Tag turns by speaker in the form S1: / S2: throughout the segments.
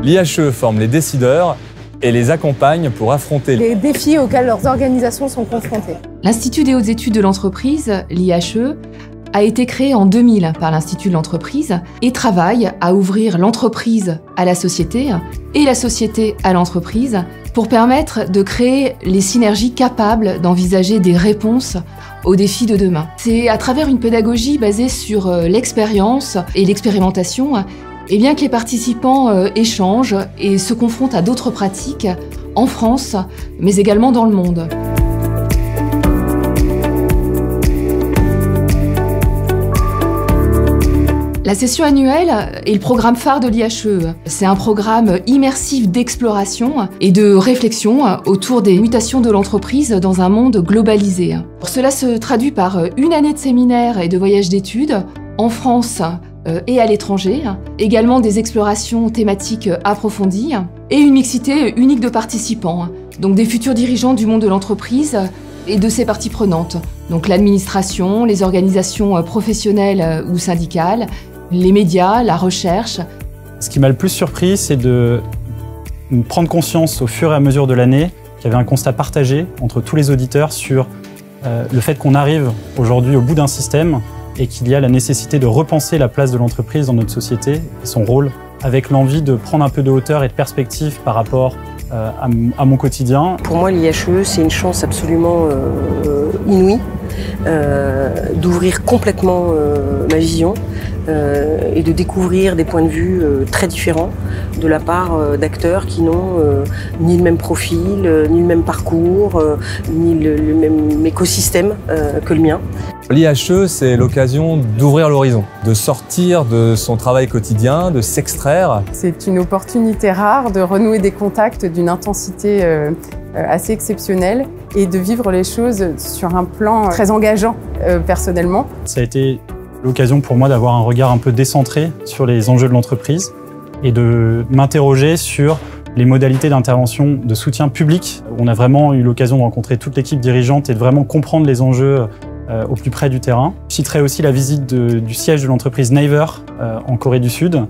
S1: L'IHE forme les décideurs et les accompagne pour affronter
S2: les défis auxquels leurs organisations sont confrontées.
S3: L'Institut des hautes études de l'entreprise, l'IHE, a été créé en 2000 par l'Institut de l'entreprise et travaille à ouvrir l'entreprise à la société et la société à l'entreprise pour permettre de créer les synergies capables d'envisager des réponses aux défis de demain. C'est à travers une pédagogie basée sur l'expérience et l'expérimentation et bien que les participants échangent et se confrontent à d'autres pratiques en France, mais également dans le monde. La session annuelle est le programme phare de l'IHE. C'est un programme immersif d'exploration et de réflexion autour des mutations de l'entreprise dans un monde globalisé. Cela se traduit par une année de séminaires et de voyages d'études en France et à l'étranger, également des explorations thématiques approfondies et une mixité unique de participants, donc des futurs dirigeants du monde de l'entreprise et de ses parties prenantes, donc l'administration, les organisations professionnelles ou syndicales, les médias, la recherche.
S4: Ce qui m'a le plus surpris, c'est de prendre conscience au fur et à mesure de l'année qu'il y avait un constat partagé entre tous les auditeurs sur le fait qu'on arrive aujourd'hui au bout d'un système et qu'il y a la nécessité de repenser la place de l'entreprise dans notre société et son rôle, avec l'envie de prendre un peu de hauteur et de perspective par rapport à mon quotidien.
S5: Pour moi, l'IHE, c'est une chance absolument inouïe d'ouvrir complètement ma vision et de découvrir des points de vue très différents de la part d'acteurs qui n'ont ni le même profil, ni le même parcours, ni le même écosystème que le mien.
S1: L'IHE, c'est l'occasion d'ouvrir l'horizon, de sortir de son travail quotidien, de s'extraire.
S2: C'est une opportunité rare de renouer des contacts d'une intensité assez exceptionnelle et de vivre les choses sur un plan très engageant personnellement.
S4: Ça a été l'occasion pour moi d'avoir un regard un peu décentré sur les enjeux de l'entreprise et de m'interroger sur les modalités d'intervention de soutien public. On a vraiment eu l'occasion de rencontrer toute l'équipe dirigeante et de vraiment comprendre les enjeux au plus près du terrain. Je citerai aussi la visite du siège de l'entreprise Naver en Corée du Sud.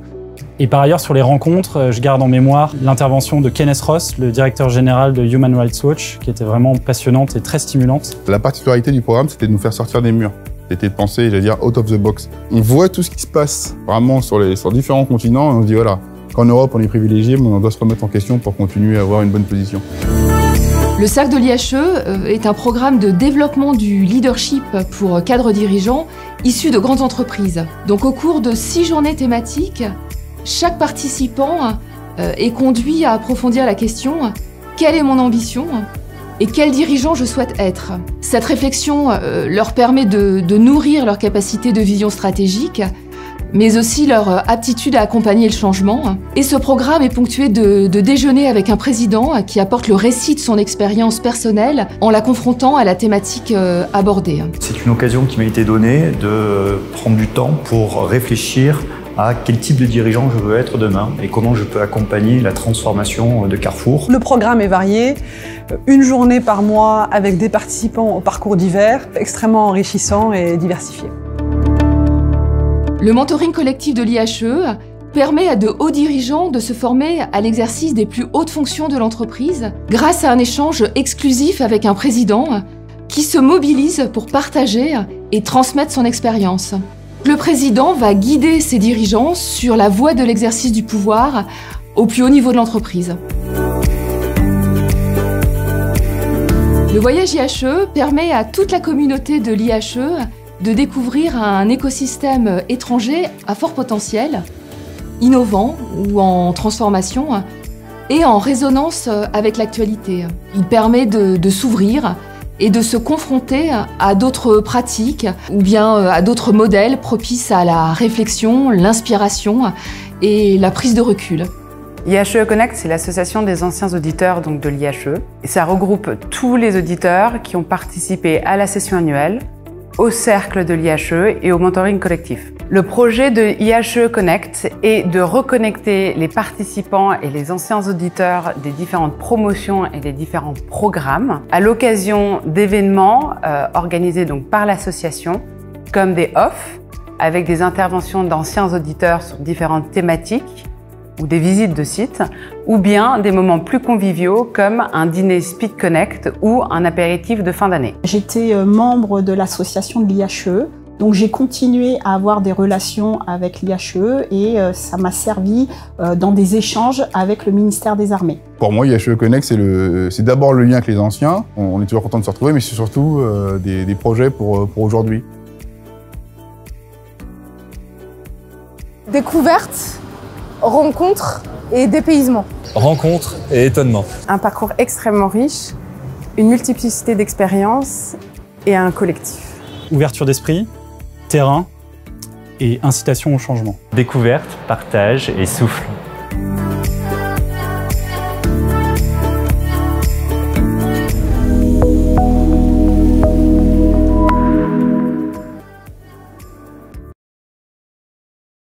S4: Et par ailleurs, sur les rencontres, je garde en mémoire l'intervention de Kenneth Ross, le directeur général de Human Rights Watch, qui était vraiment passionnante et très stimulante.
S6: La particularité du programme, c'était de nous faire sortir des murs. C'était de penser, j'allais dire, out of the box. On voit tout ce qui se passe vraiment sur différents continents et on se dit, voilà, qu'en Europe, on est privilégié, mais on doit se remettre en question pour continuer à avoir une bonne position.
S3: Le Cercle de l'IHE est un programme de développement du leadership pour cadres dirigeants issus de grandes entreprises. Donc au cours de 6 journées thématiques, chaque participant est conduit à approfondir la question « Quelle est mon ambition ? Et quel dirigeant je souhaite être ?» Cette réflexion leur permet de nourrir leur capacité de vision stratégique, mais aussi leur aptitude à accompagner le changement. Et ce programme est ponctué de déjeuners avec un président qui apporte le récit de son expérience personnelle en la confrontant à la thématique abordée.
S7: C'est une occasion qui m'a été donnée de prendre du temps pour réfléchir à quel type de dirigeant je veux être demain et comment je peux accompagner la transformation de Carrefour.
S8: Le programme est varié, une journée par mois avec des participants au parcours divers, extrêmement enrichissant et diversifié.
S3: Le mentoring collectif de l'IHE permet à de hauts dirigeants de se former à l'exercice des plus hautes fonctions de l'entreprise grâce à un échange exclusif avec un président qui se mobilise pour partager et transmettre son expérience. Le président va guider ses dirigeants sur la voie de l'exercice du pouvoir au plus haut niveau de l'entreprise. Le voyage IHE permet à toute la communauté de l'IHE de découvrir un écosystème étranger à fort potentiel, innovant ou en transformation et en résonance avec l'actualité. Il permet de s'ouvrir et de se confronter à d'autres pratiques ou bien à d'autres modèles propices à la réflexion, l'inspiration et la prise de recul.
S9: IHE Connect, c'est l'association des anciens auditeurs donc de l'IHE. Ça regroupe tous les auditeurs qui ont participé à la session annuelle, au cercle de l'IHE et au mentoring collectif. Le projet de IHE Connect est de reconnecter les participants et les anciens auditeurs des différentes promotions et des différents programmes à l'occasion d'événements organisés donc par l'association, comme des off avec des interventions d'anciens auditeurs sur différentes thématiques, ou des visites de sites, ou bien des moments plus conviviaux comme un dîner Speed Connect ou un apéritif de fin d'année.
S10: J'étais membre de l'association de l'IHE, donc j'ai continué à avoir des relations avec l'IHE et ça m'a servi dans des échanges avec le ministère des Armées.
S6: Pour moi, IHE Connect, c'est d'abord le lien avec les anciens. On est toujours content de se retrouver, mais c'est surtout des projets pour aujourd'hui.
S11: Découverte, rencontre et dépaysement.
S1: Rencontre et étonnement.
S2: Un parcours extrêmement riche, une multiplicité d'expériences et un collectif.
S4: Ouverture d'esprit, terrain et incitation au changement.
S12: Découverte, partage et souffle.